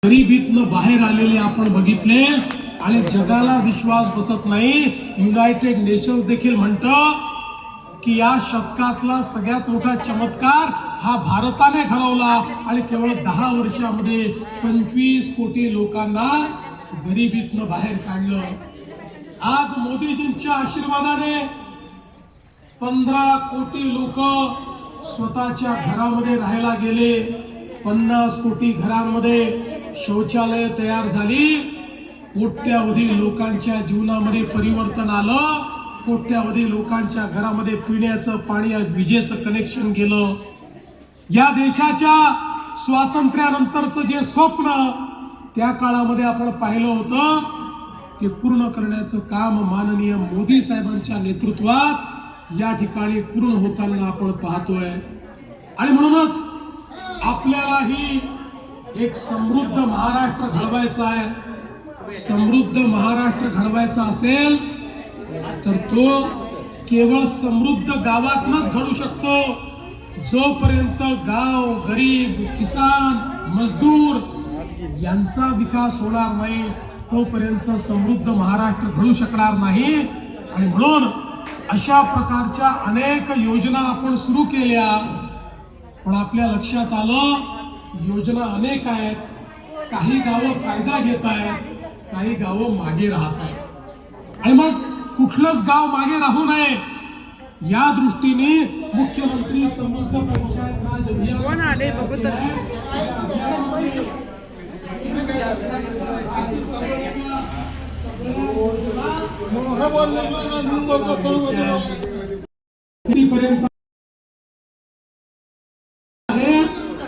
गरिबीतनं बाहेर आलेले आपण बघितले आणि जगाला विश्वास बसत नाही। युनायटेड नेशन्स देखील म्हणतं की या शतकातला सगळ्यात मोठा चमत्कार हा भारताने घडवला आणि केवळ 10 वर्षांमध्ये 25 कोटी लोकांना गरिबीतनं बाहेर काढलं। आज मोदीजींच्या आशीर्वादाने 15 कोटी लोक स्वतःच्या घरामध्ये राहायला गेले। 50 कोटी घरांमध्ये शौचालय तयार झाली। कोट्यावधी लोकांच्या जीवनामध्ये परिवर्तन आलं। कोट्यावधी लोकांच्या घरामध्ये पिण्याचं पाणी विजेचं कनेक्शन गेलं। या देशाच्या स्वातंत्र्यानंतरचं जे स्वप्न त्या काळामध्ये आपण पाहिलं होतं ते पूर्ण करण्याचं काम माननीय मोदी साहेबांच्या नेतृत्वात या ठिकाणी पूर्ण होताना आपण पाहतोय। आणि म्हणूनच आपल्यालाही एक समृद्ध महाराष्ट्र घडवायचा आहे। समृद्ध महाराष्ट्र घडवायचा असेल तर तो केवळ समृद्ध गावातूनच घडू शकतो। जोपर्यंत गाव, गरीब, किसान, मजदूर यांचा विकास होणार नाही तोपर्यंत समृद्ध महाराष्ट्र घडू शकणार नाही। आणि म्हणून अशा प्रकारच्या अनेक योजना आपण सुरू केल्या, पण आपल्या लक्षात आलं योजना अनेक आहेत। काही गावं फायदा घेत आहेत, काही गावं मागे राहत आहेत। आणि मग कुठलंच गाव मागे राहू नये या दृष्टीने मुख्यमंत्री समृद्ध पंचायत राज अभियान कोण आले बघू तर पर्यंत